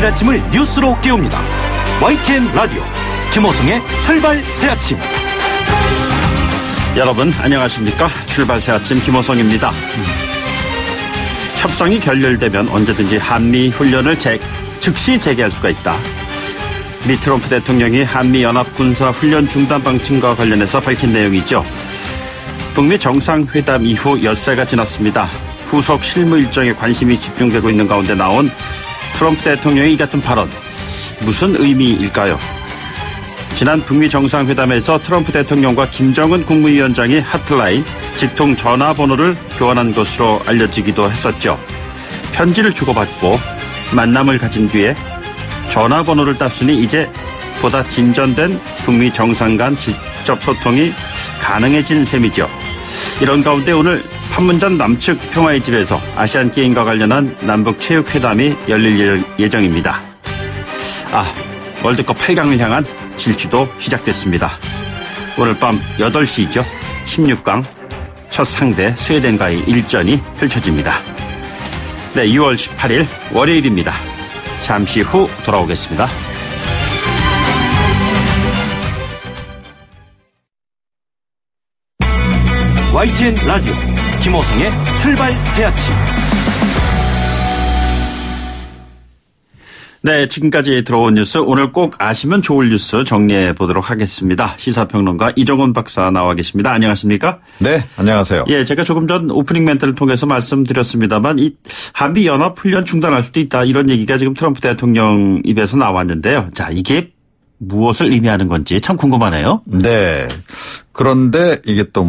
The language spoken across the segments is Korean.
아침을 뉴스로 깨웁니다. YTN 라디오 김호성의 출발 새아침. 여러분 안녕하십니까? 출발 새아침 김호성입니다. 협상이 결렬되면 언제든지 한미 훈련을 즉시 재개할 수가 있다. 미 트럼프 대통령이 한미연합군사훈련 중단 방침과 관련해서 밝힌 내용이죠. 북미 정상회담 이후 엿새가 지났습니다. 후속 실무 일정에 관심이 집중되고 있는 가운데 나온 트럼프 대통령의 이 같은 발언, 무슨 의미일까요? 지난 북미 정상회담에서 트럼프 대통령과 김정은 국무위원장이 하트라인, 직통 전화번호를 교환한 것으로 알려지기도 했었죠. 편지를 주고받고 만남을 가진 뒤에 전화번호를 땄으니 이제 보다 진전된 북미 정상 간 직접 소통이 가능해진 셈이죠. 이런 가운데 오늘 판문점 남측 평화의 집에서 아시안게임과 관련한 남북체육회담이 열릴 예정입니다. 월드컵 8강을 향한 질주도 시작됐습니다. 오늘 밤 8시죠. 16강 첫 상대 스웨덴과의 일전이 펼쳐집니다. 네, 6월 18일 월요일입니다. 잠시 후 돌아오겠습니다. YTN 라디오 김호성의 출발 새아침. 네, 지금까지 들어온 뉴스, 오늘 꼭 아시면 좋을 뉴스 정리해 보도록 하겠습니다. 시사평론가 이정훈 박사 나와 계십니다. 안녕하십니까? 네, 안녕하세요. 예, 제가 조금 전 오프닝 멘트를 통해서 말씀드렸습니다만 이 한미연합훈련 중단할 수도 있다, 이런 얘기가 지금 트럼프 대통령 입에서 나왔는데요. 자, 이게 무엇을 의미하는 건지 참 궁금하네요. 네. 그런데 이게 또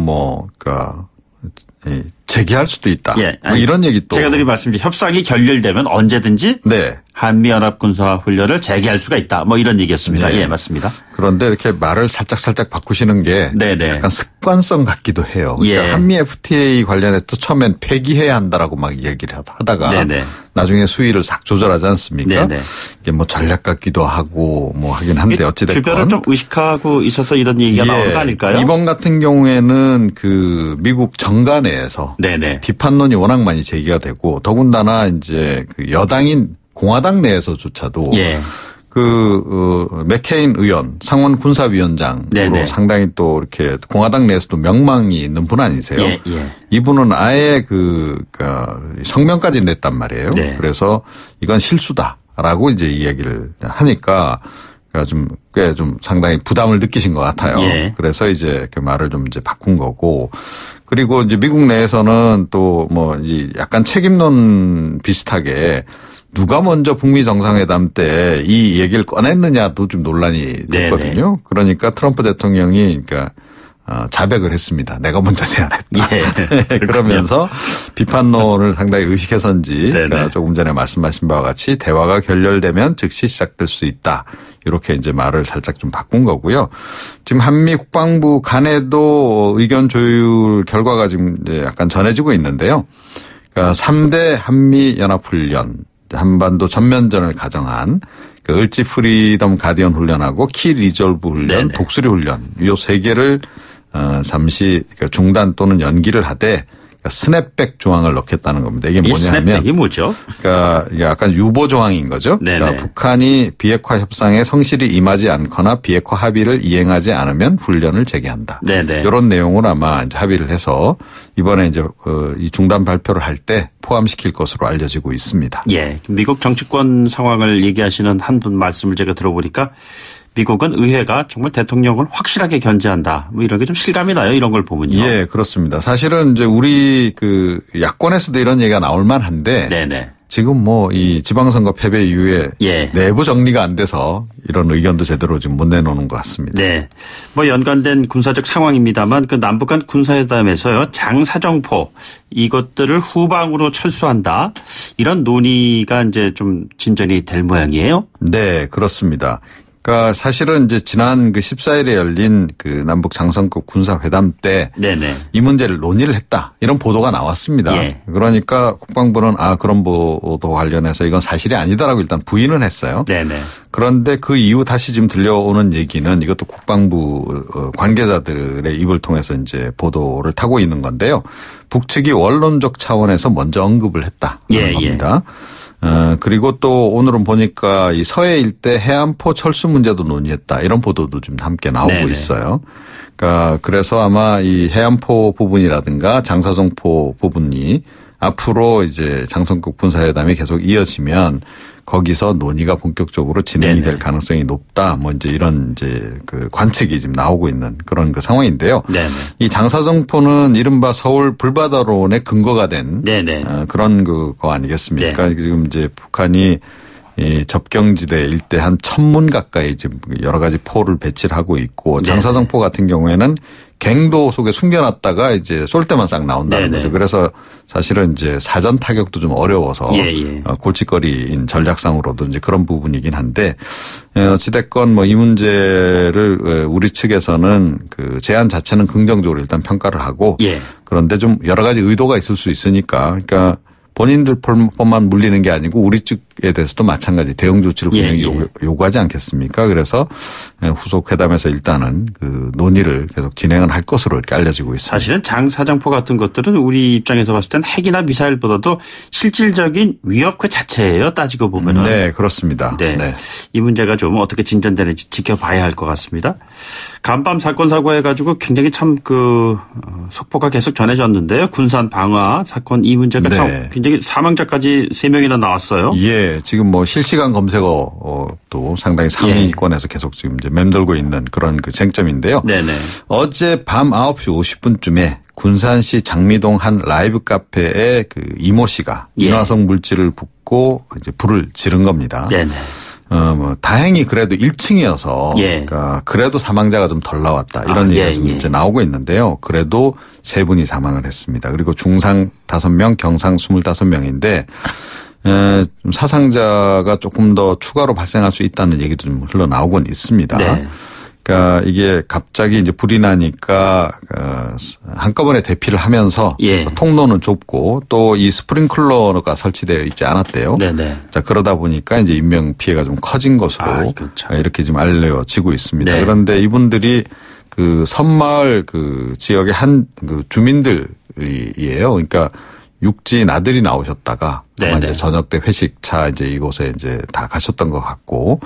재개할 수도 있다. 예. 이런 얘기 또. 제가 드린 말씀이죠. 협상이 결렬되면 언제든지. 네. 한미연합군사훈련을 재개할 수가 있다. 이런 얘기였습니다. 네. 예, 맞습니다. 그런데 이렇게 말을 살짝 바꾸시는 게 네네. 약간 습관성 같기도 해요. 그러니까 예. 한미 FTA 관련해서 처음엔 폐기해야 한다라고 막 얘기를 하다가 네네. 나중에 수위를 싹 조절하지 않습니까? 네네. 이게 전략 같기도 하고 하긴 한데 어찌됐건. 주변을 좀 의식하고 있어서 이런 얘기가 나오는 거 아닐까요? 이번 같은 경우에는 미국 정관에서 네네. 비판론이 워낙 많이 제기가 되고 더군다나 이제 여당인 공화당 내에서조차도 예. 맥케인 의원, 상원 군사위원장으로 네네. 상당히 또 이렇게 공화당 내에서도 명망이 있는 분 아니세요? 예, 예. 이분은 아예 성명까지 냈단 말이에요. 네. 그래서 이건 실수다라고 이제 이야기를 하니까 꽤 상당히 부담을 느끼신 것 같아요. 예. 그래서 이제 그 말을 좀 이제 바꾼 거고. 그리고 이제 미국 내에서는 또 약간 책임론 비슷하게 누가 먼저 북미 정상회담 때 이 얘기를 꺼냈느냐도 좀 논란이 됐거든요. 네네. 그러니까 트럼프 대통령이 자백을 했습니다. 내가 먼저 제안했다. 예. 그러면서 비판론을 상당히 의식해서인지 조금 전에 말씀하신 바와 같이 대화가 결렬되면 즉시 시작될 수 있다. 이렇게 이제 말을 살짝 좀 바꾼 거고요. 지금 한미 국방부 간에도 의견 조율 결과가 지금 이제 약간 전해지고 있는데요. 그러니까 3대 한미 연합훈련, 한반도 전면전을 가정한 을지 프리덤 가디언 훈련하고 키 리졸브 훈련, 네네. 독수리 훈련 이 세 개를 잠시 중단 또는 연기를 하되 스냅백 조항을 넣겠다는 겁니다. 이게 뭐냐면 스냅백이 뭐죠? 그러니까 약간 유보 조항인 거죠. 그러니까 북한이 비핵화 협상에 성실히 임하지 않거나 비핵화 합의를 이행하지 않으면 훈련을 재개한다. 네네. 이런 내용을 아마 이제 합의를 해서 이번에 이제 이 중단 발표를 할 때 포함시킬 것으로 알려지고 있습니다. 예, 미국 정치권 상황을 얘기하시는 한 분 말씀을 제가 들어보니까. 미국은 의회가 정말 대통령을 확실하게 견제한다. 이런 게 좀 실감이 나요. 이런 걸 보면요. 예, 그렇습니다. 사실은 이제 우리 야권에서도 이런 얘기가 나올 만한데. 네네. 지금 이 지방선거 패배 이후에 예. 내부 정리가 안 돼서 이런 의견도 제대로 지금 못 내놓는 것 같습니다. 네. 연관된 군사적 상황입니다만 남북 간 군사회담에서요. 장사정포 이것들을 후방으로 철수한다. 이런 논의가 이제 좀 진전이 될 모양이에요. 네, 그렇습니다. 그러니까 사실은 이제 지난 14일에 열린 남북 장성급 군사회담 때 이 문제를 논의를 했다. 이런 보도가 나왔습니다. 예. 그러니까 국방부는 그런 보도 관련해서 이건 사실이 아니다라고 일단 부인을 했어요. 네네. 그런데 그 이후 다시 지금 들려오는 얘기는 이것도 국방부 관계자들의 입을 통해서 이제 보도를 타고 있는 건데요. 북측이 원론적 차원에서 먼저 언급을 했다는 겁니다. 그리고 또 오늘은 보니까 이 서해 일대 해안포 철수 문제도 논의했다. 이런 보도도 좀 함께 나오고 네네. 있어요. 그러니까 그래서 아마 이 해안포 부분이라든가 장사정포 부분이 앞으로 이제 장성국 군사회담이 계속 이어지면 거기서 논의가 본격적으로 진행이 될 가능성이 높다. 뭐 이제 이런 이제 그 관측이 지금 나오고 있는 그런 그 상황인데요. 네네. 이 장사정포는 이른바 서울 불바다론의 근거가 된 그런 그거 아니겠습니까? 네. 지금 이제 북한이 이 접경지대 일대 한 1000문 가까이 지금 여러 가지 포를 배치를 하고 있고 장사정포 같은 경우에는 갱도 속에 숨겨놨다가 이제 쏠 때만 싹 나온다는 거죠. 그래서 사실은 이제 사전 타격도 좀 어려워서 골칫거리인 전략상으로도 이제 그런 부분이긴 한데 어찌됐건 뭐 이 문제를 우리 측에서는 그 제안 자체는 긍정적으로 일단 평가를 하고 그런데 좀 여러 가지 의도가 있을 수 있으니까 그러니까 본인들 폴만 물리는 게 아니고 우리 측에 대해서도 마찬가지 대응 조치를 분명히 요구하지 않겠습니까? 그래서 후속 회담에서 일단은 그 논의를 계속 진행을 할 것으로 이렇게 알려지고 있습니다. 사실은 장사정포 같은 것들은 우리 입장에서 봤을 때는 핵이나 미사일보다도 실질적인 위협 그 자체예요. 따지고 보면은. 네, 그렇습니다. 네. 네. 이 문제가 좀 어떻게 진전되는지 지켜봐야 할 것 같습니다. 간밤 사건 사고 해가지고 굉장히 참 그 속보가 계속 전해졌는데요. 군산 방화 사건 이 문제가 참 굉장히 사망자까지 3명이나 나왔어요. 예, 지금 뭐 실시간 검색어도 상당히 상위권에서 계속 지금 이제 맴돌고 있는 그런 그 쟁점인데요. 네네. 어제 밤 9시 50분쯤에 군산시 장미동 한 라이브 카페에 그 이모 씨가 인화성 물질을 붓고 이제 불을 지른 겁니다. 네네. 뭐 다행히 그래도 1층이어서 그러니까 그래도 사망자가 좀 덜 나왔다 이런 얘기가 좀 이제 나오고 있는데요. 그래도 3분이 사망을 했습니다. 그리고 중상 5명, 경상 25명인데 사상자가 조금 더 추가로 발생할 수 있다는 얘기도 좀 흘러나오곤 있습니다. 네. 그러니까 이게 갑자기 이제 불이 나니까 한꺼번에 대피를 하면서 통로는 좁고 또 이 스프링클러가 설치되어 있지 않았대요. 네네. 자 그러다 보니까 이제 인명 피해가 좀 커진 것으로 이렇게 지금 알려지고 있습니다. 네. 그런데 이분들이 그 섬마을 그 지역의 한 그 주민들이에요. 그러니까 육지 나들이 나오셨다가 아마 이제 저녁 때 회식차 이제 이곳에 이제 다 가셨던 것 같고.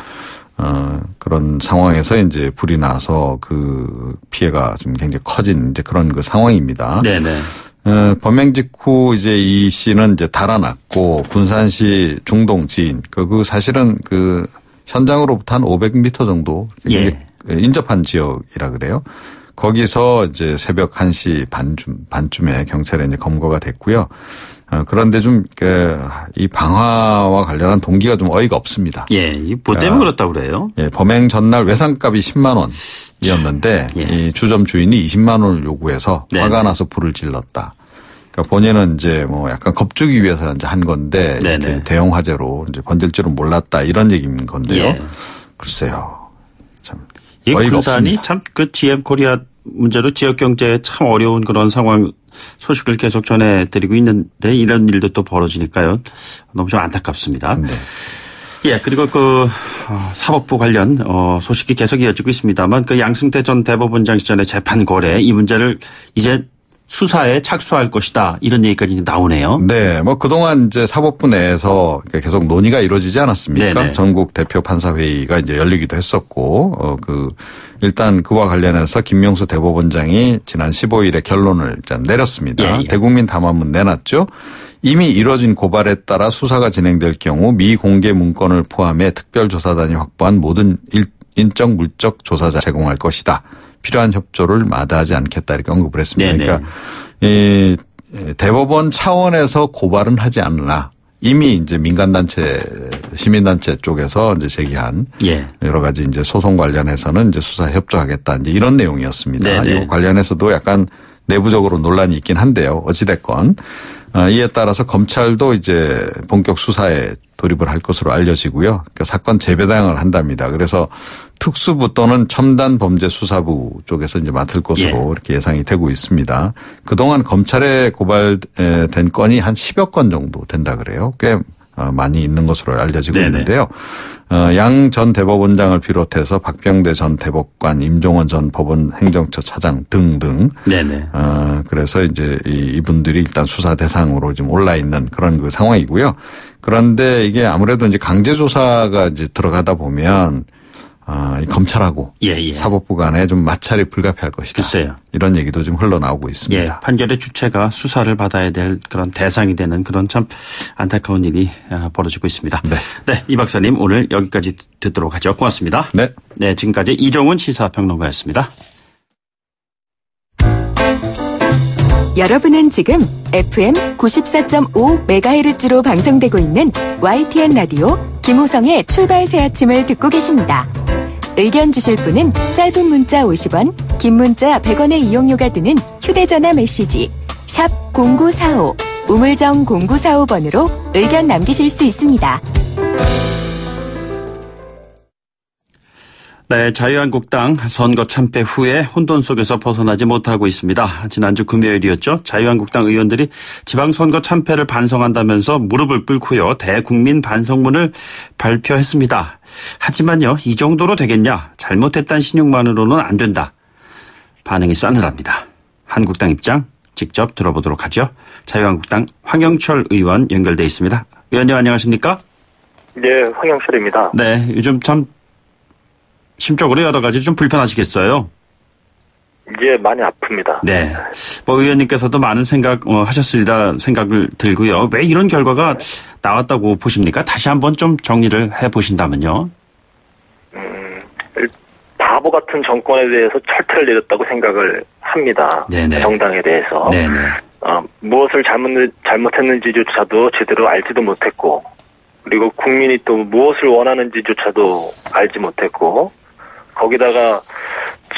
그런 상황에서 이제 불이 나서 그 피해가 좀 굉장히 커진 이제 그런 그 상황입니다. 네네. 범행 직후 이제 이 씨는 이제 달아났고 군산시 중동 지인 그 사실은 그 현장으로부터 한 500m 정도 인접한 지역이라 그래요. 거기서 이제 새벽 1시 반쯤에 경찰에 이제 검거가 됐고요. 그런데 좀, 이 방화와 관련한 동기가 좀 어이가 없습니다. 예, 뭐 때문에 그렇다고 그래요? 예, 범행 전날 외상값이 10만 원이었는데, 이 주점 주인이 20만 원을 요구해서 화가 나서 불을 질렀다. 그러니까 본인은 이제 뭐 약간 겁주기 위해서 이제 한 건데, 이렇게 대형 화재로 이제 번질 줄은 몰랐다 이런 얘기인 건데요. 글쎄요. 참. 이 군산이 참 그 GM 코리아 문제로 지역 경제에 참 어려운 그런 상황 소식을 계속 전해드리고 있는데 이런 일도 또 벌어지니까요. 너무 좀 안타깝습니다. 네. 예, 그리고 그 사법부 관련 소식이 계속 이어지고 있습니다만 그 양승태 전 대법원장 시절의 재판 거래 이 문제를 이제 수사에 착수할 것이다 이런 얘기까지 나오네요. 네, 뭐 그동안 이제 사법부 내에서 계속 논의가 이루어지지 않았습니까? 네네. 전국 대표 판사 회의가 이제 열리기도 했었고, 일단 그와 관련해서 김명수 대법원장이 지난 15일에 결론을 일단 내렸습니다. 대국민 담화문 내놨죠. 이미 이뤄진 고발에 따라 수사가 진행될 경우 미공개 문건을 포함해 특별조사단이 확보한 모든 인적 물적 조사자 제공할 것이다. 필요한 협조를 마다하지 않겠다 이렇게 언급을 했습니다. 네네. 그러니까 이 대법원 차원에서 고발은 하지 않으나 이미 이제 민간단체, 시민단체 쪽에서 이제 제기한 여러 가지 이제 소송 관련해서는 이제 수사 협조하겠다 이제 이런 내용이었습니다. 이 관련해서도 약간 내부적으로 논란이 있긴 한데요. 어찌됐건 이에 따라서 검찰도 이제 본격 수사에 돌입을 할 것으로 알려지고요. 그러니까 사건 재배당을 한답니다. 그래서 특수부 또는 첨단범죄수사부 쪽에서 이제 맡을 것으로 이렇게 예상이 되고 있습니다. 그동안 검찰에 고발된 건이 한 10여 건 정도 된다 그래요. 꽤 많이 있는 것으로 알려지고 있는데요. 양 전 대법원장을 비롯해서 박병대 전 대법관, 임종원 전 법원 행정처 차장 등등. 그래서 이제 이분들이 일단 수사 대상으로 지금 올라 있는 그런 그 상황이고요. 그런데 이게 아무래도 이제 강제조사가 이제 들어가다 보면 이 검찰하고 사법부 간에 좀 마찰이 불가피할 것이다. 글쎄요. 이런 얘기도 지금 흘러나오고 있습니다. 판결의 주체가 수사를 받아야 될 그런 대상이 되는 그런 참 안타까운 일이 벌어지고 있습니다. 네, 이 박사님 오늘 여기까지 듣도록 하죠. 고맙습니다. 네, 지금까지 이종훈 시사평론가였습니다. 여러분은 지금 FM 94.5MHz로 방송되고 있는 YTN 라디오 김호성의 출발 새 아침을 듣고 계십니다. 의견 주실 분은 짧은 문자 50원, 긴 문자 100원의 이용료가 드는 휴대전화 메시지 샵 0945, 우물정 0945번으로 의견 남기실 수 있습니다. 네, 자유한국당 선거 참패 후에 혼돈 속에서 벗어나지 못하고 있습니다. 지난주 금요일이었죠. 자유한국당 의원들이 지방선거 참패를 반성한다면서 무릎을 꿇고요. 대국민 반성문을 발표했습니다. 하지만요, 이 정도로 되겠냐? 잘못했다는 신용만으로는 안 된다. 반응이 싸늘합니다. 한국당 입장 직접 들어보도록 하죠. 자유한국당 황영철 의원 연결돼 있습니다. 의원님 안녕하십니까? 네, 황영철입니다. 네, 요즘 참 심적으로 여러 가지 좀 불편하시겠어요? 예, 많이 아픕니다. 네. 뭐 의원님께서도 많은 하셨으리라 생각을 들고요. 왜 이런 결과가 나왔다고 보십니까? 다시 한번 좀 정리를 해 보신다면요. 바보 같은 정권에 대해서 철퇴를 내렸다고 생각을 합니다. 네네. 정당에 대해서. 네네. 무엇을 잘못했는지조차도 제대로 알지도 못했고, 그리고 국민이 또 무엇을 원하는지조차도 알지 못했고, 거기다가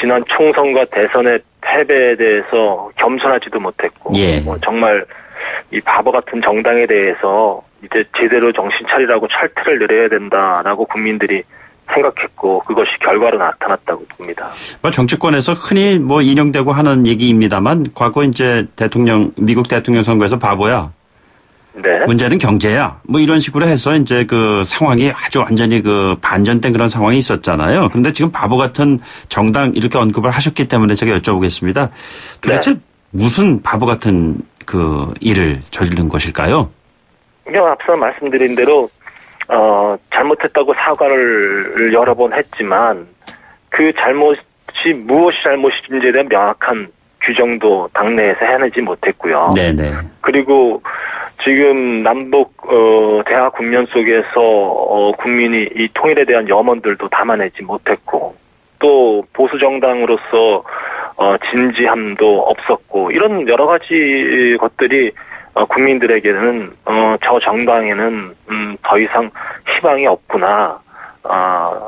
지난 총선과 대선의 패배에 대해서 겸손하지도 못했고, 정말 이 바보 같은 정당에 대해서 이제 제대로 정신 차리라고 철퇴를 내려야 된다라고 국민들이 생각했고, 그것이 결과로 나타났다고 봅니다. 정치권에서 흔히 인용되고 하는 얘기입니다만, 과거 이제 미국 대통령 선거에서 바보야. 네. 문제는 경제야. 이런 식으로 해서 이제 그 상황이 아주 완전히 그 반전된 그런 상황이 있었잖아요. 그런데 지금 바보 같은 정당 이렇게 언급을 하셨기 때문에 제가 여쭤보겠습니다. 도대체 무슨 바보 같은 그 일을 저지른 것일까요? 앞서 말씀드린 대로, 잘못했다고 사과를 여러 번 했지만, 그 무엇이 잘못인지에 대한 명확한 규정도 당내에서 해내지 못했고요. 네네. 그리고 지금 남북 대화 국면 속에서 국민이 이 통일에 대한 염원들도 담아내지 못했고, 또 보수 정당으로서 진지함도 없었고, 이런 여러 가지 것들이 국민들에게는 저 정당에는 더 이상 희망이 없구나,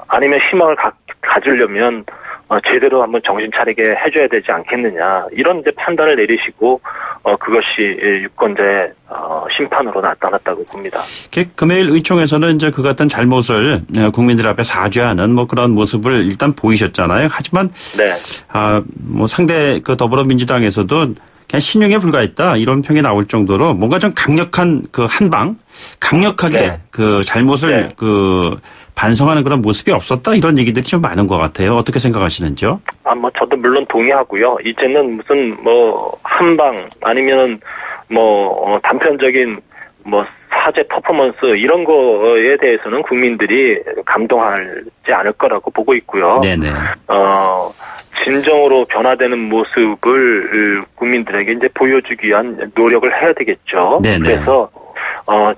아니면 희망을 가지려면 제대로 한번 정신 차리게 해줘야 되지 않겠느냐, 이런 이제 판단을 내리시고 그것이 유권자의 심판으로 나타났다고 봅니다. 금요일 의총에서는 이제 그 같은 잘못을 국민들 앞에 사죄하는 그런 모습을 일단 보이셨잖아요. 하지만 상대 그 더불어민주당에서도 그냥 신용에 불과했다 이런 평이 나올 정도로 뭔가 좀 강력한 그 강력하게 그 잘못을 반성하는 그런 모습이 없었다 이런 얘기들이 좀 많은 것 같아요. 어떻게 생각하시는지요? 저도 물론 동의하고요. 이제는 무슨 한방 아니면은 단편적인 사죄 퍼포먼스 이런 거에 대해서는 국민들이 감동하지 않을 거라고 보고 있고요. 네네. 진정으로 변화되는 모습을 국민들에게 이제 보여주기 위한 노력을 해야 되겠죠. 네네. 그래서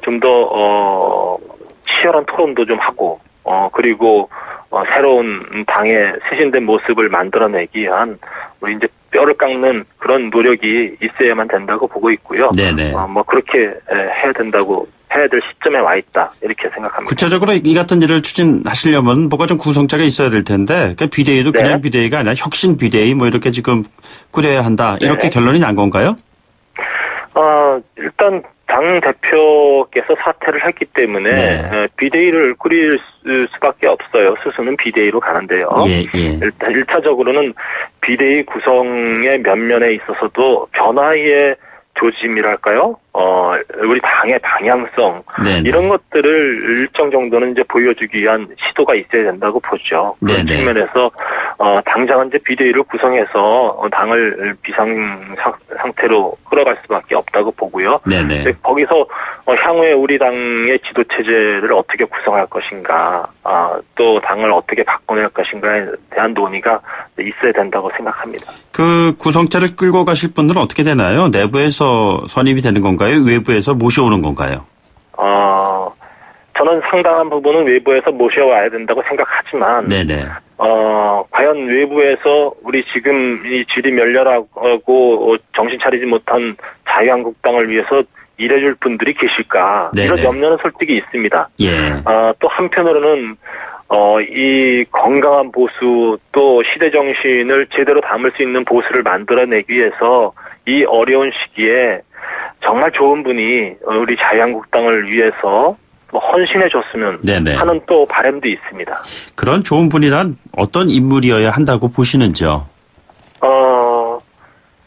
좀 더 치열한 토론도 좀 하고, 그리고 새로운 당의 세신된 모습을 만들어내기 위한 우리 이제 뼈를 깎는 그런 노력이 있어야만 된다고 보고 있고요. 네네. 그렇게 해야 될 시점에 와 있다 이렇게 생각합니다. 구체적으로 이 같은 일을 추진하시려면 뭐가 좀 구성체가 있어야 될 텐데, 비대위도 그냥 비대위가 아니라 혁신 비대위 이렇게 지금 꾸려야 한다 이렇게 결론이 난 건가요? 일단 당 대표께서 사퇴를 했기 때문에 비대위를 꾸릴 수밖에 없어요. 수순은 비대위로 가는데요. 일단 1차적으로는 비대위 구성의 면면에 있어서도 변화의 조짐이랄까요? 우리 당의 방향성 네네. 이런 것들을 일정 정도는 이제 보여주기 위한 시도가 있어야 된다고 보죠. 그런 네네. 측면에서 당장은 이제 비대위를 구성해서 당을 비상 상태로 끌어갈 수밖에 없다고 보고요. 네네. 거기서 향후에 우리 당의 지도 체제를 어떻게 구성할 것인가, 또 당을 어떻게 바꿔낼 것인가에 대한 논의가 있어야 된다고 생각합니다. 그 구성체를 끌고 가실 분들은 어떻게 되나요? 내부에서 선임이 되는 건가요? 외부에서 모셔오는 건가요? 저는 상당한 부분은 외부에서 모셔와야 된다고 생각하지만, 네네. 과연 외부에서 우리 지금 이 질이 멸렬하고 정신 차리지 못한 자유한국당을 위해서 일해줄 분들이 계실까? 네네. 이런 염려는 솔직히 있습니다. 예. 또 한편으로는 이 건강한 보수 또 시대 정신을 제대로 담을 수 있는 보수를 만들어내기 위해서 이 어려운 시기에 정말 좋은 분이 우리 자유한국당을 위해서 헌신해 줬으면 네네. 하는 또 바람도 있습니다. 그런 좋은 분이란 어떤 인물이어야 한다고 보시는지요?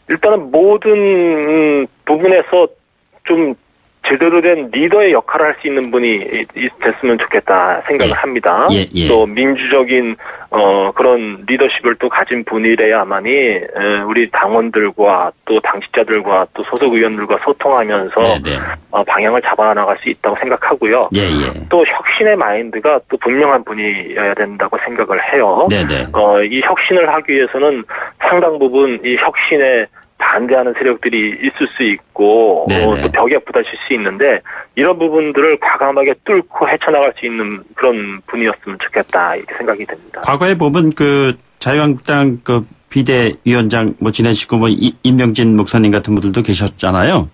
일단은 모든 부분에서 좀 제대로 된 리더의 역할을 할 수 있는 분이 됐으면 좋겠다 생각을 합니다. 또 민주적인 그런 리더십을 또 가진 분이래야만이 우리 당원들과 또 당직자들과 또 소속 의원들과 소통하면서 방향을 잡아나갈 수 있다고 생각하고요. 또 혁신의 마인드가 또 분명한 분이어야 된다고 생각을 해요. 이 혁신을 하기 위해서는 상당 부분 이 혁신에 반대하는 세력들이 있을 수 있고 또 벽에 부딪힐 수 있는데 이런 부분들을 과감하게 뚫고 헤쳐나갈 수 있는 그런 분이었으면 좋겠다 이렇게 생각이 됩니다. 과거에 보면 그 자유한국당 그 비대위원장 지내시고 임명진 목사님 같은 분들도 계셨잖아요.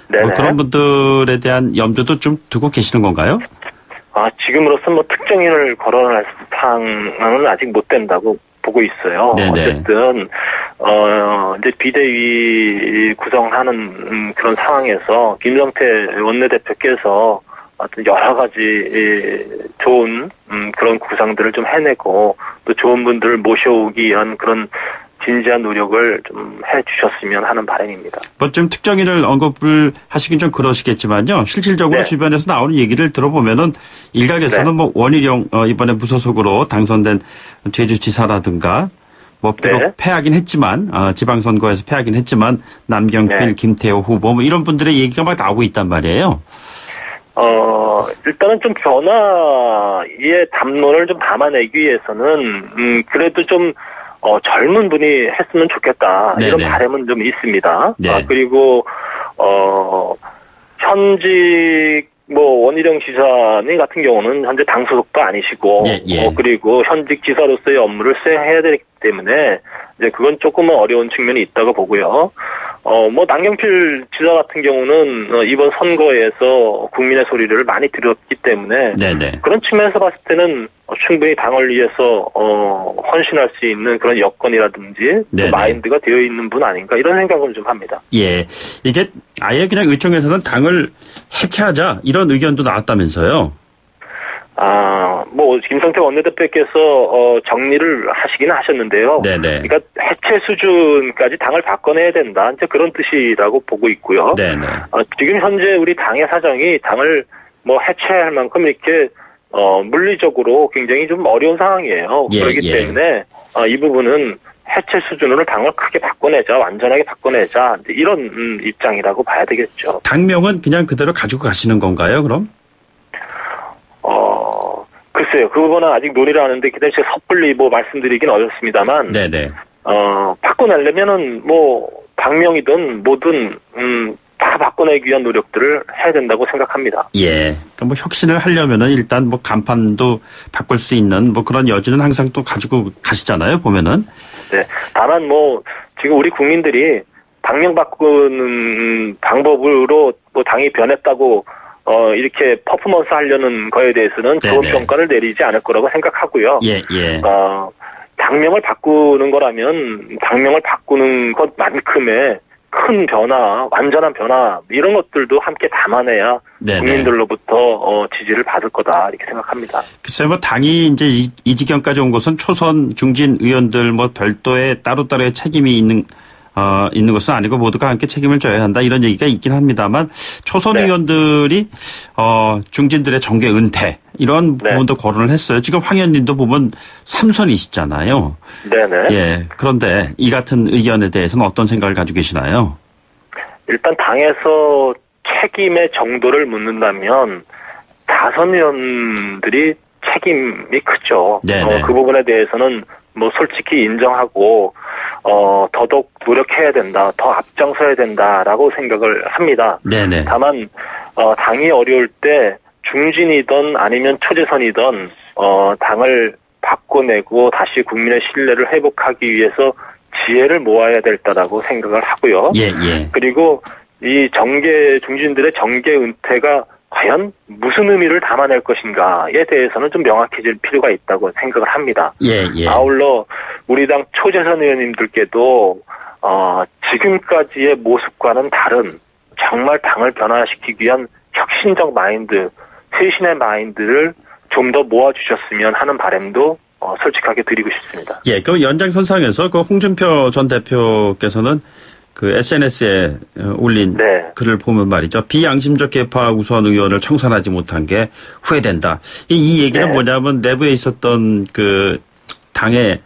그런 분들에 대한 염두도 좀 두고 계시는 건가요? 지금으로서 특정인을 거론할 상황은 아직 못 된다고 보고 있어요. 어쨌든 이제 비대위 구성하는 그런 상황에서 김성태 원내대표께서 어떤 여러 가지 좋은 그런 구상들을 좀 해내고 또 좋은 분들을 모셔오기 위한 그런 진지한 노력을 좀 해주셨으면 하는 바람입니다. 좀 특정인을 언급을 하시긴 좀 그러시겠지만요. 실질적으로 주변에서 나오는 얘기를 들어보면은 일각에서는 원희룡 이번에 무소속으로 당선된 제주지사라든가 비록 패하긴 했지만 지방선거에서 패하긴 했지만 남경필, 김태호 후보 이런 분들의 얘기가 막 나오고 있단 말이에요. 일단은 좀 변화의 담론을 좀 담아내기 위해서는 그래도 좀 젊은 분이 했으면 좋겠다. 이런 바람은 좀 있습니다. 그리고, 현직, 원희룡 지사님 같은 경우는 현재 당 소속도 아니시고, 그리고 현직 지사로서의 업무를 수행해야 되기 때문에, 이제 그건 조금은 어려운 측면이 있다고 보고요. 남경필 지사 같은 경우는 이번 선거에서 국민의 소리를 많이 들었기 때문에 그런 측면에서 봤을 때는 충분히 당을 위해서 헌신할 수 있는 그런 여건이라든지 마인드가 되어 있는 분 아닌가 이런 생각을 좀 합니다. 이게 아예 그냥 의총에서는 당을 해체하자 이런 의견도 나왔다면서요? 김성태 원내대표께서 정리를 하시긴 하셨는데요. 그러니까 해체 수준까지 당을 바꿔내야 된다. 이제 그런 뜻이라고 보고 있고요. 지금 현재 우리 당의 사정이 당을 해체할 만큼 이렇게 물리적으로 굉장히 좀 어려운 상황이에요. 그렇기 때문에 이 부분은 해체 수준으로 당을 크게 바꿔내자, 완전하게 바꿔내자 이런 입장이라고 봐야 되겠죠. 당명은 그냥 그대로 가지고 가시는 건가요, 그럼? 글쎄요. 그 부분은 아직 논의를 하는데 그대로 제가 섣불리 말씀드리긴 어렵습니다만 바꿔내려면은 당명이든 뭐든 다 바꿔내기 위한 노력들을 해야 된다고 생각합니다. 그러니까 혁신을 하려면은 일단 간판도 바꿀 수 있는 그런 여지는 항상 또 가지고 가시잖아요, 보면은. 다만 지금 우리 국민들이 당명 바꾸는 방법으로 당이 변했다고 이렇게 퍼포먼스 하려는 거에 대해서는 좋은 평가를 내리지 않을 거라고 생각하고요. 당명을 바꾸는 거라면 당명을 바꾸는 것만큼의 큰 변화, 완전한 변화 이런 것들도 함께 담아내야 국민들로부터 지지를 받을 거다 이렇게 생각합니다. 글쎄요, 당이 이제 이 지경까지 온 것은 초선 중진 의원들 별도의 따로따로의 책임이 있는 있는 것은 아니고 모두가 함께 책임을 져야 한다 이런 얘기가 있긴 합니다만 초선 네. 의원들이 중진들의 정계 은퇴 이런 네. 부분도 거론을 했어요. 지금 황 의원님도 보면 3선이시잖아요. 네네. 예. 그런데 이 같은 의견에 대해서는 어떤 생각을 가지고 계시나요? 일단 당에서 책임의 정도를 묻는다면 다선 의원들이 책임이 크죠. 그 부분에 대해서는 뭐 솔직히 인정하고 더더욱 노력해야 된다, 더 앞장서야 된다라고 생각을 합니다. 네네. 다만 당이 어려울 때 중진이든 아니면 초재선이든 당을 바꿔내고 다시 국민의 신뢰를 회복하기 위해서 지혜를 모아야 될다라고 생각을 하고요. 예. 그리고 이 중진들의 정계 은퇴가 과연 무슨 의미를 담아낼 것인가에 대해서는 좀 명확해질 필요가 있다고 생각을 합니다. 예. 아울러 우리 당 초재선 의원님들께도 지금까지의 모습과는 다른 정말 당을 변화시키기 위한 혁신적 마인드, 쇄신의 마인드를 좀 더 모아주셨으면 하는 바람도 솔직하게 드리고 싶습니다. 예, 그 연장선상에서 그 홍준표 전 대표께서는 그 SNS에 올린 글을 보면 말이죠. 비양심적 개파 우선 의원을 청산하지 못한 게 후회된다. 이 얘기는 뭐냐면 내부에 있었던 그 당에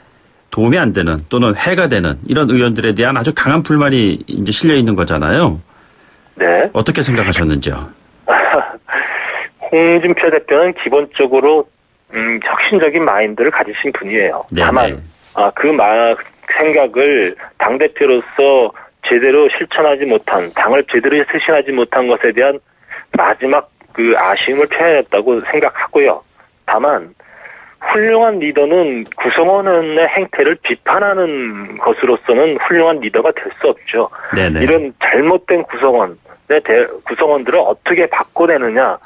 도움이 안 되는 또는 해가 되는 이런 의원들에 대한 아주 강한 불만이 이제 실려 있는 거잖아요. 네. 어떻게 생각하셨는지요? 홍준표 대표는 기본적으로 혁신적인 마인드를 가지신 분이에요. 네네. 다만 그 생각을 당대표로서 제대로 실천하지 못한, 당을 제대로 쇄신하지 못한 것에 대한 마지막 그 아쉬움을 표현했다고 생각하고요. 다만 훌륭한 리더는 구성원의 행태를 비판하는 것으로서는 훌륭한 리더가 될 수 없죠. 네네. 이런 잘못된 구성원들을 어떻게 바꿔내느냐,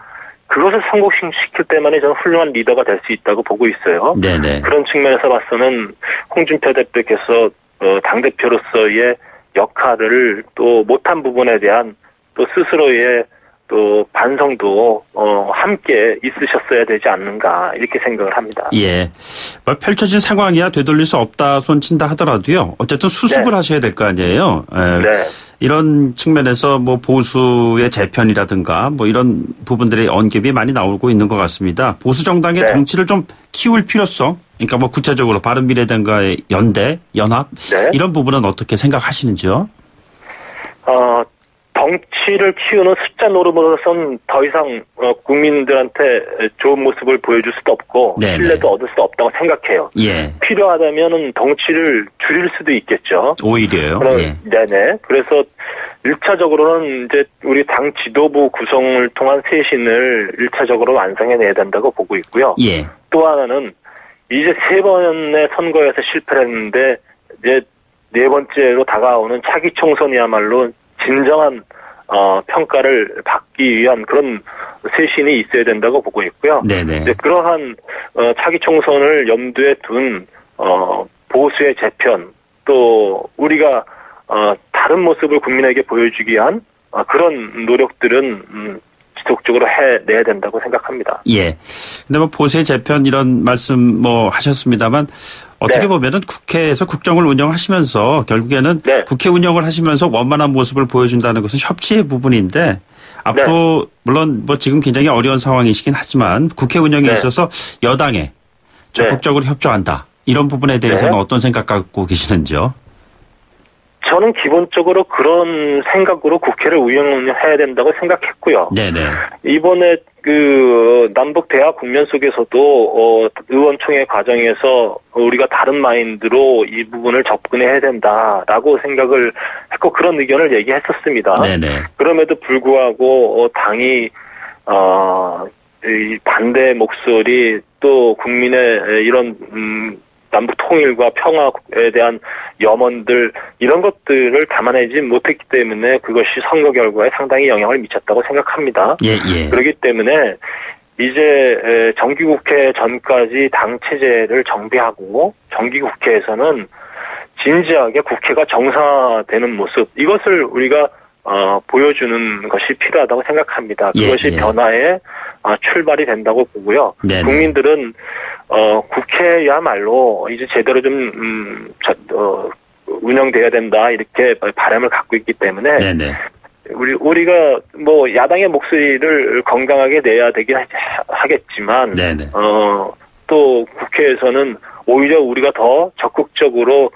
그것을 성공시킬 때만이 저는 훌륭한 리더가 될 수 있다고 보고 있어요. 네네. 그런 측면에서 봐서는 홍준표 대표께서 당대표로서의 역할을 또 못한 부분에 대한 또 스스로의 또 반성도 함께 있으셨어야 되지 않는가 이렇게 생각을 합니다. 예, 뭐 펼쳐진 상황이야 되돌릴 수 없다 손친다 하더라도요. 어쨌든 수습을 하셔야 될 거 아니에요. 네. 이런 측면에서 뭐 보수의 재편이라든가 뭐 이런 부분들의 언급이 많이 나오고 있는 것 같습니다. 보수 정당의 덩치를 좀 키울 필요성. 그러니까 뭐 구체적으로 바른미래당과의 연대, 연합 이런 부분은 어떻게 생각하시는지요? 덩치를 키우는 숫자 노름으로선 더 이상 국민들한테 좋은 모습을 보여줄 수도 없고 신뢰도 얻을 수도 없다고 생각해요. 예. 필요하다면 덩치를 줄일 수도 있겠죠. 오히려요. 네네. 그래서 1차적으로는 이제 우리 당 지도부 구성을 통한 쇄신을 1차적으로 완성해내야 된다고 보고 있고요. 예. 또 하나는 이제 3번의 선거에서 실패를 했는데 이제 4번째로 다가오는 차기 총선이야말로 진정한 평가를 받기 위한 그런 쇄신이 있어야 된다고 보고 있고요. 네네. 이제 그러한 차기 총선을 염두에 둔 보수의 재편 또 우리가 다른 모습을 국민에게 보여주기 위한 그런 노력들은 지속적으로 해내야 된다고 생각합니다. 예. 근데 뭐 보수의 재편 이런 말씀 뭐 하셨습니다만 어떻게 보면은 국회에서 국정을 운영하시면서 결국에는 국회 운영을 하시면서 원만한 모습을 보여준다는 것은 협치의 부분인데 앞으로 물론 뭐 지금 굉장히 어려운 상황이시긴 하지만 국회 운영에 있어서 여당에 적극적으로 협조한다. 이런 부분에 대해서는 어떤 생각 갖고 계시는지요? 저는 기본적으로 그런 생각으로 국회를 운영해야 된다고 생각했고요. 네네. 이번에 그 남북 대화 국면 속에서도 의원총회 과정에서 우리가 다른 마인드로 이 부분을 접근해야 된다라고 생각을 했고 그런 의견을 얘기했었습니다. 네네. 그럼에도 불구하고 당이 이 반대 목소리 또 국민의 이런 남북 통일과 평화에 대한 염원들 이런 것들을 담아내지 못했기 때문에 그것이 선거 결과에 상당히 영향을 미쳤다고 생각합니다. 그렇기 때문에 이제 정기국회 전까지 당 체제를 정비하고 정기국회에서는 진지하게 국회가 정상화되는 모습 이것을 우리가 보여주는 것이 필요하다고 생각합니다. 그것이 변화의 출발이 된다고 보고요. 국민들은 국회야말로 이제 제대로 좀 운영돼야 된다 이렇게 바람을 갖고 있기 때문에 네네. 우리가 뭐 야당의 목소리를 건강하게 내야 되긴 하겠지만 네네. 또 국회에서는 오히려 우리가 더 적극적으로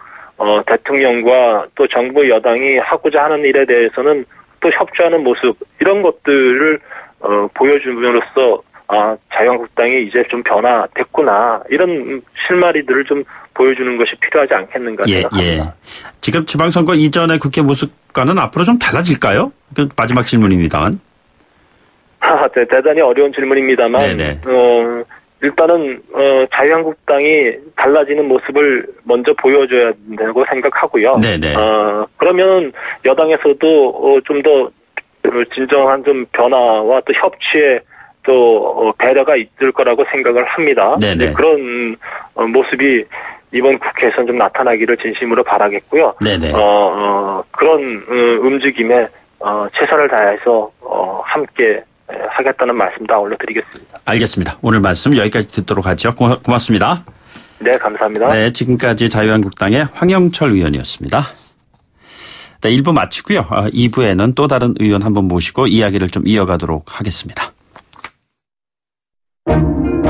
대통령과 또 정부 여당이 하고자 하는 일에 대해서는 또 협조하는 모습 이런 것들을 보여줌으로써 자유한국당이 이제 좀 변화됐구나 이런 실마리들을 좀 보여주는 것이 필요하지 않겠는가 생각합니다. 예. 지금 지방선거 이전의 국회 모습과는 앞으로 좀 달라질까요? 그 마지막 질문입니다만. 대단히 어려운 질문입니다만 네네. 일단은 자유한국당이 달라지는 모습을 먼저 보여줘야 된다고 생각하고요. 네네. 그러면 여당에서도 좀 더 진정한 좀 변화와 또 협치에 또 배려가 있을 거라고 생각을 합니다. 네네. 그런 모습이 이번 국회에서는 좀 나타나기를 진심으로 바라겠고요. 네네. 그런 움직임에 최선을 다해서 함께 하겠다는 말씀도 아울러 드리겠습니다. 알겠습니다. 오늘 말씀 여기까지 듣도록 하죠. 고맙습니다. 네, 감사합니다. 네, 지금까지 자유한국당의 황영철 의원이었습니다. 네, 1부 마치고요. 2부에는 또 다른 의원 한번 모시고 이야기를 좀 이어가도록 하겠습니다.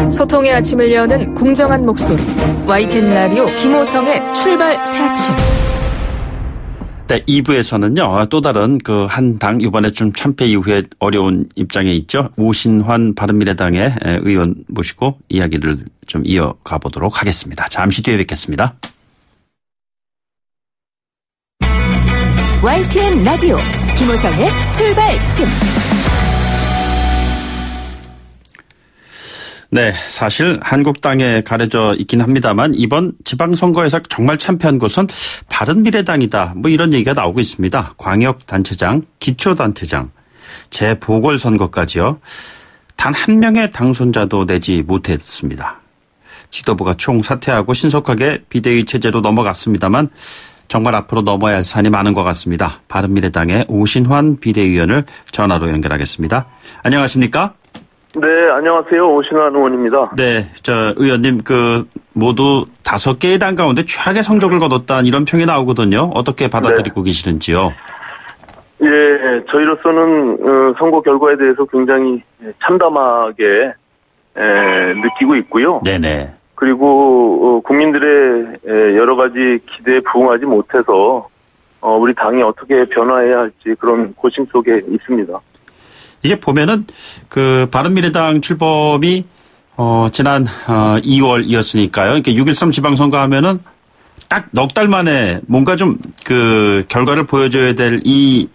소통의 아침을 여는 공정한 목소리 YTN 라디오 김호성의 출발 새 아침. 네, 2부에서는요, 또 다른 그 한 당, 이번에 좀 참패 이후에 어려운 입장에 있죠. 오신환 바른미래당의 의원 모시고 이야기를 좀 이어가 보도록 하겠습니다. 잠시 뒤에 뵙겠습니다. YTN 라디오 김호성의 출발 침. 네, 사실 한국당에 가려져 있긴 합니다만 이번 지방선거에서 정말 참패한 곳은 바른미래당이다. 뭐 이런 얘기가 나오고 있습니다. 광역단체장, 기초단체장, 재보궐선거까지요. 단 한 명의 당선자도 내지 못했습니다. 지도부가 총 사퇴하고 신속하게 비대위 체제로 넘어갔습니다만 정말 앞으로 넘어야 할 산이 많은 것 같습니다. 바른미래당의 오신환 비대위원을 전화로 연결하겠습니다. 안녕하십니까? 네, 안녕하세요. 오신환 의원입니다. 네, 의원님, 모두 5개의 당 가운데 최악의 성적을 거뒀다는 이런 평이 나오거든요. 어떻게 받아들이고 계시는지요? 예, 저희로서는 선거 결과에 대해서 굉장히 참담하게 느끼고 있고요. 네네. 그리고 국민들의 여러 가지 기대에 부응하지 못해서 우리 당이 어떻게 변화해야 할지 그런 고심 속에 있습니다. 이게 보면은 바른미래당 출범이 지난 2월이었으니까요. 이렇게 6.13 지방선거 하면은 딱 넉 달 만에 뭔가 좀 결과를 보여줘야 될 이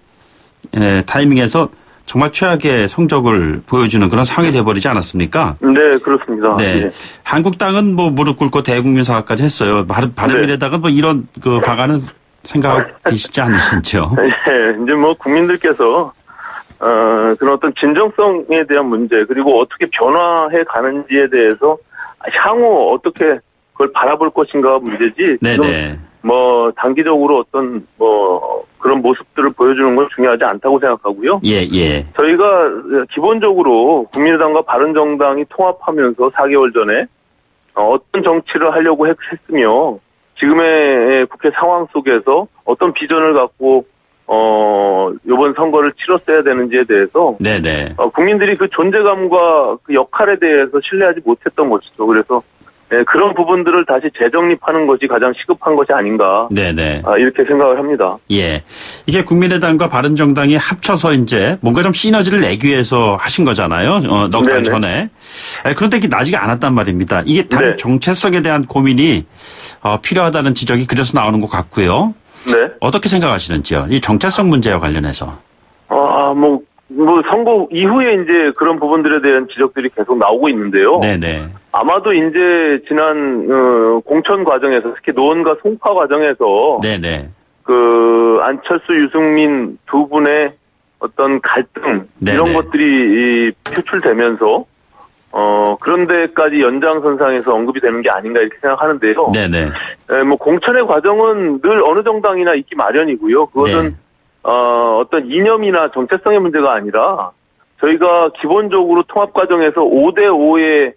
타이밍에서 정말 최악의 성적을 보여주는 그런 상황이 돼버리지 않았습니까? 네, 그렇습니다. 네. 예. 한국당은 무릎 꿇고 대국민 사과까지 했어요. 바른미래당은 이런 방안은 생각하고 계시지 않으신지요? 네, 이제 국민들께서 그런 어떤 진정성에 대한 문제, 그리고 어떻게 변화해 가는지에 대해서 향후 어떻게 그걸 바라볼 것인가 문제지. 네네. 단기적으로 어떤 그런 모습들을 보여주는 건 중요하지 않다고 생각하고요. 예. 저희가 기본적으로 국민의당과 바른정당이 통합하면서 4개월 전에 어떤 정치를 하려고 했으며 지금의 국회 상황 속에서 어떤 비전을 갖고 이번 선거를 치렀어야 되는지에 대해서 네네. 국민들이 그 존재감과 그 역할에 대해서 신뢰하지 못했던 것이죠. 그래서 그런 부분들을 다시 재정립하는 것이 가장 시급한 것이 아닌가. 네네. 이렇게 생각을 합니다. 예. 이게 국민의당과 바른정당이 합쳐서 이제 뭔가 좀 시너지를 내기 위해서 하신 거잖아요. 넉 달 전에. 그런데 이게 나지가 않았단 말입니다. 이게 당 정체성에 대한 고민이 필요하다는 지적이 그래서 나오는 것 같고요. 네. 어떻게 생각하시는지요? 이 정체성 문제와 관련해서. 선거 이후에 이제 그런 부분들에 대한 지적들이 계속 나오고 있는데요. 네네. 아마도 이제 지난 공천 과정에서 특히 노원과 송파 과정에서 네네. 안철수 유승민 두 분의 어떤 갈등 이런 것들이 표출되면서 그런 데까지 연장선상에서 언급이 되는 게 아닌가 이렇게 생각하는데요. 네네. 공천의 과정은 늘 어느 정당이나 있기 마련이고요. 그것은 어떤 이념이나 정체성의 문제가 아니라 저희가 기본적으로 통합 과정에서 5대5의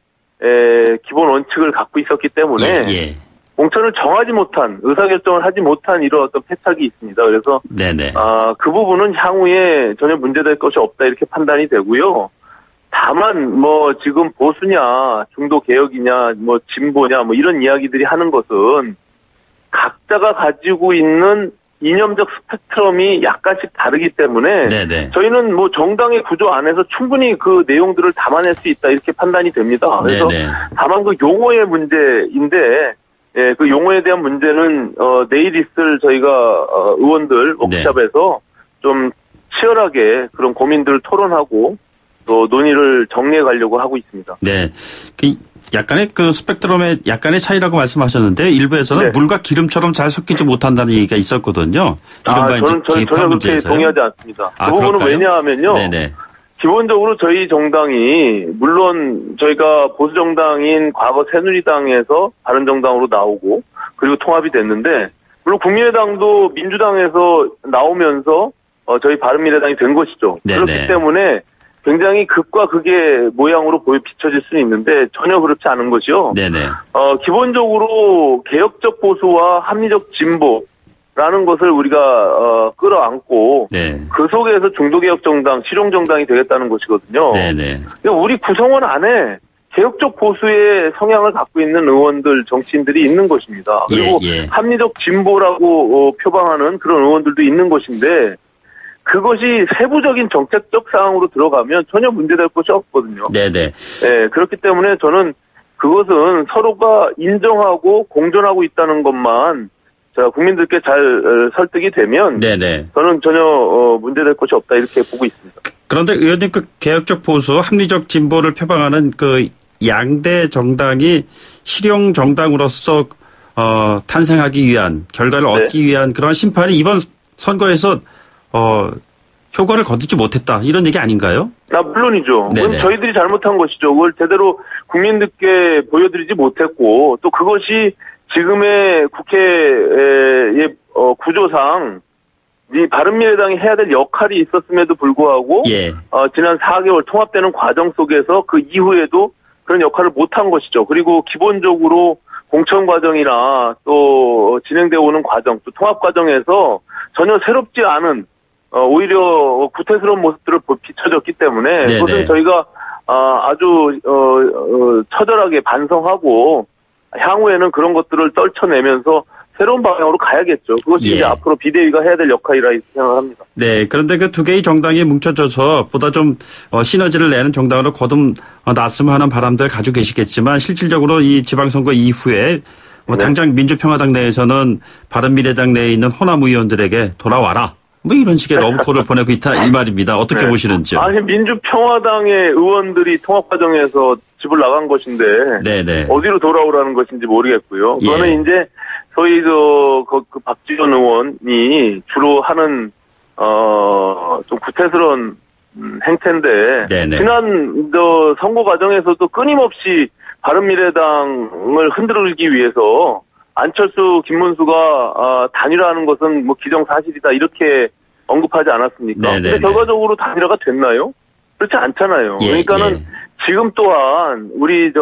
기본 원칙을 갖고 있었기 때문에 공천을 정하지 못한, 의사결정을 하지 못한 이런 어떤 패착이 있습니다. 그래서 네네. 그 부분은 향후에 전혀 문제될 것이 없다 이렇게 판단이 되고요. 다만 지금 보수냐, 중도 개혁이냐, 진보냐, 이런 이야기들이 하는 것은 각자가 가지고 있는 이념적 스펙트럼이 약간씩 다르기 때문에 네네. 저희는 정당의 구조 안에서 충분히 그 내용들을 담아낼 수 있다 이렇게 판단이 됩니다. 그래서 네네. 다만 그 용어의 문제인데 그 용어에 대한 문제는 내일 있을 저희가 의원들 워크숍에서 좀 치열하게 그런 고민들을 토론하고 또 논의를 정리해 가려고 하고 있습니다. 네. 약간의 그 스펙트럼의 약간의 차이라고 말씀하셨는데 일부에서는 네. 물과 기름처럼 잘 섞이지 못한다는 얘기가 있었거든요. 이른바 저는 그렇게 동의하지 않습니다. 그 부분은 그럴까요? 왜냐하면요. 네네. 기본적으로 저희 정당이 물론 저희가 보수 정당인 과거 새누리당에서 바른정당으로 나오고 그리고 통합이 됐는데 물론 국민의당도 민주당에서 나오면서 저희 바른미래당이 된 것이죠. 네네. 그렇기 때문에 굉장히 극과 극의 모양으로 비춰질 수는 있는데 전혀 그렇지 않은 것이요. 네네. 기본적으로 개혁적 보수와 합리적 진보라는 것을 우리가 끌어안고 네. 그 속에서 중도개혁 정당, 실용 정당이 되겠다는 것이거든요. 네네. 우리 구성원 안에 개혁적 보수의 성향을 갖고 있는 의원들, 정치인들이 있는 것입니다. 그리고 합리적 진보라고 표방하는 그런 의원들도 있는 것인데. 그것이 세부적인 정책적 사항으로 들어가면 전혀 문제될 것이 없거든요. 네네. 네, 그렇기 때문에 저는 그것은 서로가 인정하고 공존하고 있다는 것만 국민들께 잘 설득이 되면 네네. 저는 전혀 문제될 것이 없다 이렇게 보고 있습니다. 그런데 의원님 그 개혁적 보수, 합리적 진보를 표방하는 그 양대 정당이 실용 정당으로서 탄생하기 위한 결과를 네. 얻기 위한 그런 심판이 이번 선거에서 효과를 거두지 못했다. 이런 얘기 아닌가요? 물론이죠. 그건 저희들이 잘못한 것이죠. 그걸 제대로 국민들께 보여드리지 못했고, 또 그것이 지금의 국회의 구조상, 이 바른미래당이 해야 될 역할이 있었음에도 불구하고, 지난 4개월 통합되는 과정 속에서 그 이후에도 그런 역할을 못한 것이죠. 그리고 기본적으로 공천 과정이나 또 진행되어 오는 과정, 또 통합 과정에서 전혀 새롭지 않은 오히려 구태스러운 모습들을 비춰졌기 때문에 그것은 저희가 아주 처절하게 반성하고 향후에는 그런 것들을 떨쳐내면서 새로운 방향으로 가야겠죠. 그것이 이제 앞으로 비대위가 해야 될 역할이라 생각합니다. 네, 그런데 그 두 개의 정당이 뭉쳐져서 보다 좀 시너지를 내는 정당으로 거듭났으면 하는 바람들 가지고 계시겠지만 실질적으로 이 지방선거 이후에 당장 민주평화당 내에서는 바른미래당 내에 있는 호남 의원들에게 돌아와라. 이런 식의 러브콜을 보내고 있다 이 말입니다. 어떻게 보시는지요? 아니 민주평화당의 의원들이 통합 과정에서 집을 나간 것인데 네네. 어디로 돌아오라는 것인지 모르겠고요. 그거는 이제 소위 그 박지원 의원이 주로 하는 좀 구태스러운 행태인데 네네. 지난 선거 과정에서도 끊임없이 바른미래당을 흔들기 위해서 안철수, 김문수가 단일화하는 것은 기정사실이다 이렇게 언급하지 않았습니까? 근데 결과적으로 단일화가 됐나요? 그렇지 않잖아요. 그러니까는 지금 또한 우리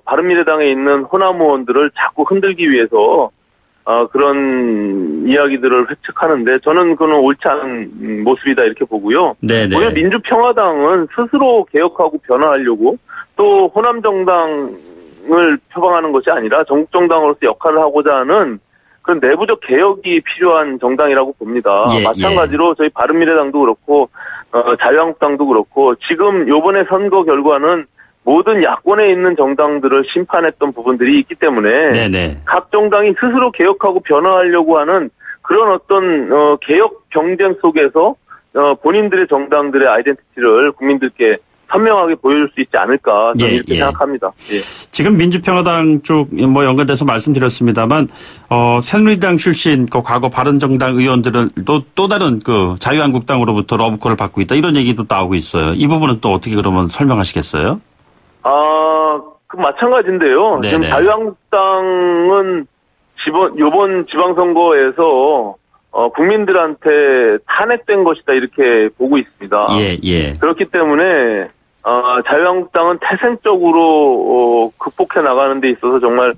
바른미래당에 있는 호남 의원들을 자꾸 흔들기 위해서 그런 이야기들을 획책하는데 저는 그건 옳지 않은 모습이다 이렇게 보고요. 오히려 민주평화당은 스스로 개혁하고 변화하려고 또 호남 정당을 표방하는 것이 아니라 전국 정당으로서 역할을 하고자 하는 그런 내부적 개혁이 필요한 정당이라고 봅니다. 마찬가지로 저희 바른미래당도 그렇고 자유한국당도 그렇고 지금 요번에 선거 결과는 모든 야권에 있는 정당들을 심판했던 부분들이 있기 때문에 각 정당이 스스로 개혁하고 변화하려고 하는 그런 어떤 개혁 경쟁 속에서 본인들의 정당들의 아이덴티티를 국민들께 선명하게 보여줄 수 있지 않을까 저는 이렇게 생각합니다. 지금 민주평화당 쪽 연관돼서 말씀드렸습니다만 새누리당 출신 그 과거 바른정당 의원들은 또 다른 그 자유한국당으로부터 러브콜을 받고 있다 이런 얘기도 나오고 있어요. 이 부분은 또 어떻게 그러면 설명하시겠어요? 그 마찬가지인데요. 지금 자유한국당은 이번 지방선거에서 국민들한테 탄핵된 것이다 이렇게 보고 있습니다. 그렇기 때문에 자유한국당은 태생적으로 극복해 나가는 데 있어서 정말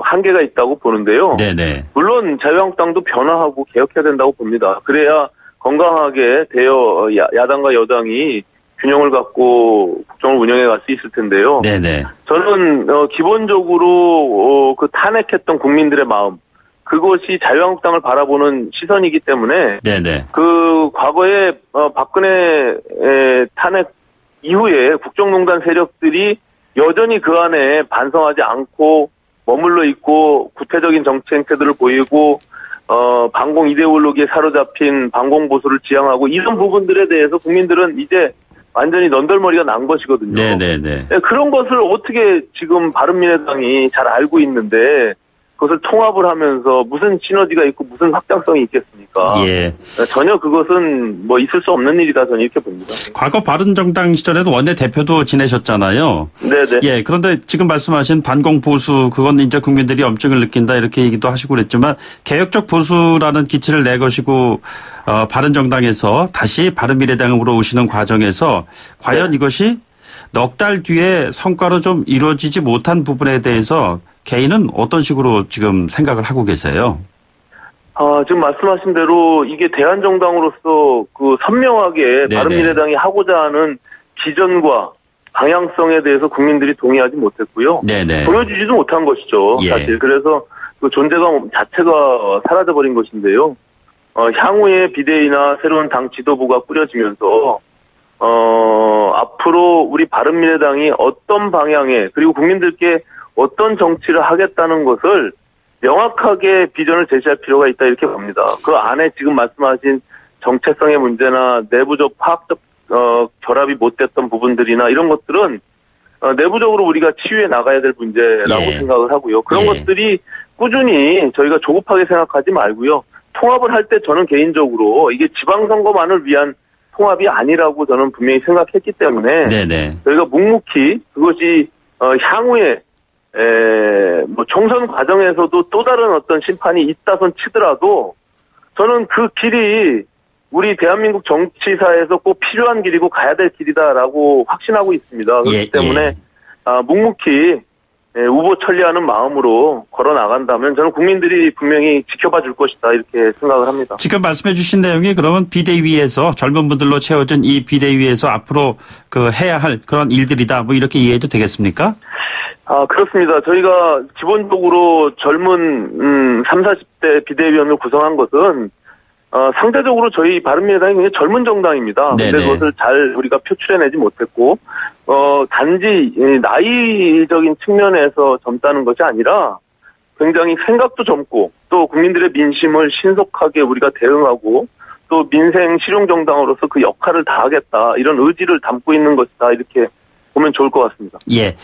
한계가 있다고 보는데요. 네네. 물론 자유한국당도 변화하고 개혁해야 된다고 봅니다. 그래야 건강하게 야당과 여당이 균형을 갖고 국정을 운영해 갈 수 있을 텐데요. 네네. 저는 기본적으로 그 탄핵했던 국민들의 마음, 그것이 자유한국당을 바라보는 시선이기 때문에 네네. 그 과거에 박근혜 탄핵 이후에 국정농단 세력들이 여전히 그 안에 반성하지 않고 머물러 있고 구태적인 정치 행태들을 보이고 반공 이데올로기에 사로잡힌 반공 보수를 지향하고 이런 부분들에 대해서 국민들은 이제 완전히 넌덜머리가 난 것이거든요. 네네네. 그런 것을 어떻게 지금 바른미래당이 잘 알고 있는데 그것을 통합을 하면서 무슨 시너지가 있고 무슨 확장성이 있겠습니까? 예. 전혀 그것은 뭐 있을 수 없는 일이다 저는 이렇게 봅니다. 과거 바른정당 시절에는 원내대표도 지내셨잖아요. 네네. 예. 그런데 지금 말씀하신 반공 보수 그건 이제 국민들이 엄증을 느낀다 이렇게 얘기도 하시고 그랬지만 개혁적 보수라는 기치를 내것이고 바른정당에서 다시 바른미래당으로 오시는 과정에서 과연 네. 이것이 넉 달 뒤에 성과로 좀 이루어지지 못한 부분에 대해서 개인은 어떤 식으로 지금 생각을 하고 계세요? 지금 말씀하신 대로 이게 대한정당으로서 그 선명하게 네네. 바른미래당이 하고자 하는 기전과 방향성에 대해서 국민들이 동의하지 못했고요. 네네. 보여주지도 못한 것이죠. 예. 사실. 그래서 그 존재감 자체가 사라져버린 것인데요. 향후에 비대위나 새로운 당 지도부가 꾸려지면서 앞으로 우리 바른미래당이 어떤 방향에 그리고 국민들께 어떤 정치를 하겠다는 것을 명확하게 비전을 제시할 필요가 있다 이렇게 봅니다. 그 안에 지금 말씀하신 정체성의 문제나 내부적 파악적 결합이 못 됐던 부분들이나 이런 것들은 내부적으로 우리가 치유해 나가야 될 문제라고 예. 생각을 하고요. 그런 것들이 꾸준히 저희가 조급하게 생각하지 말고요. 통합을 할 때 저는 개인적으로 이게 지방선거만을 위한 통합이 아니라고 저는 분명히 생각했기 때문에 네네. 저희가 묵묵히 그것이 향후에 뭐 총선 과정에서도 또 다른 어떤 심판이 있다손 치더라도 저는 그 길이 우리 대한민국 정치사에서 꼭 필요한 길이고 가야 될 길이다라고 확신하고 있습니다. 그렇기 때문에 묵묵히 우보 천리하는 마음으로 걸어 나간다면 저는 국민들이 분명히 지켜봐 줄 것이다 이렇게 생각을 합니다. 지금 말씀해 주신 내용이 그러면 비대위에서 젊은 분들로 채워진 이 비대위에서 앞으로 그 해야 할 그런 일들이다 뭐 이렇게 이해해도 되겠습니까? 그렇습니다. 저희가 기본적으로 젊은 30, 40대 비대위원을 구성한 것은 상대적으로 저희 바른미래당이 굉장히 젊은 정당입니다. 그런데 그것을 잘 우리가 표출해내지 못했고 단지 나이적인 측면에서 젊다는 것이 아니라 굉장히 생각도 젊고 또 국민들의 민심을 신속하게 우리가 대응하고 또 민생 실용 정당으로서 그 역할을 다하겠다 이런 의지를 담고 있는 것이다 이렇게 보면 좋을 것 같습니다. 예.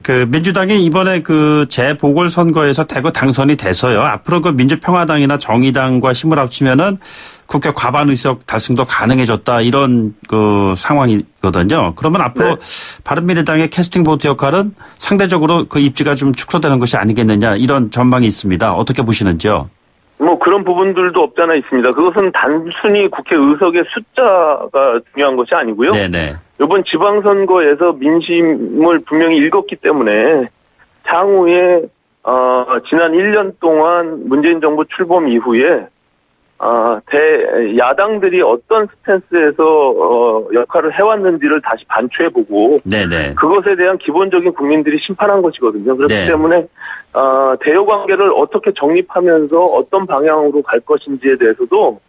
그 민주당이 이번에 그 재보궐선거에서 대구 당선이 돼서요. 앞으로 그 민주평화당이나 정의당과 힘을 합치면은 국회 과반 의석 달성도 가능해졌다 이런 그 상황이거든요. 그러면 앞으로 바른미래당의 캐스팅 보트 역할은 상대적으로 그 입지가 좀 축소되는 것이 아니겠느냐 이런 전망이 있습니다. 어떻게 보시는지요? 뭐 그런 부분들도 없지 않아 있습니다. 그것은 단순히 국회 의석의 숫자가 중요한 것이 아니고요. 네네. 이번 지방선거에서 민심을 분명히 읽었기 때문에 향후에 지난 1년 동안 문재인 정부 출범 이후에 야당들이 어떤 스탠스에서 역할을 해왔는지를 다시 반추해보고 네네. 그것에 대한 기본적인 국민들이 심판한 것이거든요. 그렇기 때문에 대여관계를 어떻게 정립하면서 어떤 방향으로 갈 것인지에 대해서도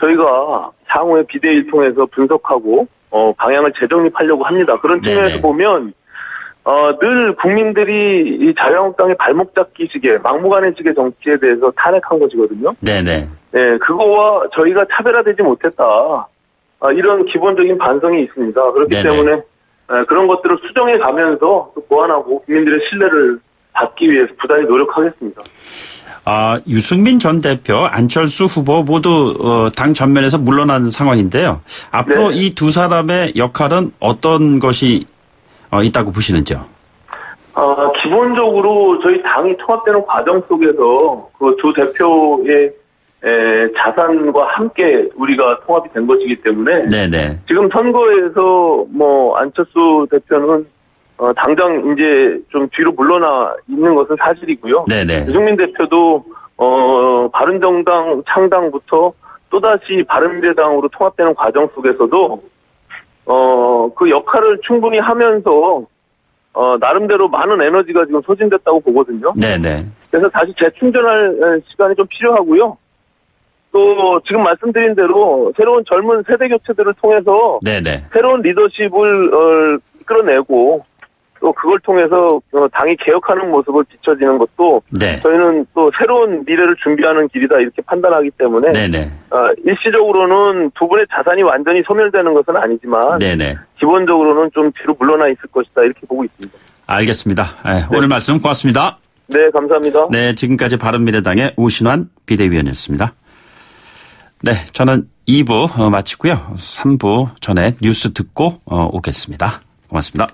저희가 향후에 비대위를 통해서 분석하고 방향을 재정립하려고 합니다. 그런 측면에서 보면 늘 국민들이 이 자유한국당의 발목 잡기식의 막무가내식의 정치에 대해서 탄핵한 것이거든요. 네네. 네, 그거와 저희가 차별화되지 못했다. 이런 기본적인 반성이 있습니다. 그렇기 때문에 그런 것들을 수정해 가면서 또 보완하고 국민들의 신뢰를 받기 위해서 부단히 노력하겠습니다. 유승민 전 대표, 안철수 후보 모두 당 전면에서 물러난 상황인데요. 앞으로 이 두 사람의 역할은 어떤 것이 있다고 보시는지요? 기본적으로 저희 당이 통합되는 과정 속에서 그 두 대표의 자산과 함께 우리가 통합이 된 것이기 때문에 네네. 지금 선거에서 뭐 안철수 대표는 당장 이제 좀 뒤로 물러나 있는 것은 사실이고요. 네네. 유승민 대표도 바른정당 창당부터 또다시 바른미래당으로 통합되는 과정 속에서도 그 역할을 충분히 하면서 나름대로 많은 에너지가 지금 소진됐다고 보거든요. 네네. 그래서 다시 재충전할 시간이 좀 필요하고요. 또 지금 말씀드린 대로 새로운 젊은 세대 교체들을 통해서 네네. 새로운 리더십을 이끌어내고 또 그걸 통해서 당이 개혁하는 모습을 비춰지는 것도 네. 저희는 또 새로운 미래를 준비하는 길이다 이렇게 판단하기 때문에 네네. 일시적으로는 두 분의 자산이 완전히 소멸되는 것은 아니지만 네네. 기본적으로는 좀 뒤로 물러나 있을 것이다 이렇게 보고 있습니다. 알겠습니다. 네. 오늘 말씀 고맙습니다. 네, 감사합니다. 네, 지금까지 바른미래당의 오신환 비대위원이었습니다. 네, 저는 2부 마치고요. 3부 전에 뉴스 듣고 오겠습니다. 고맙습니다.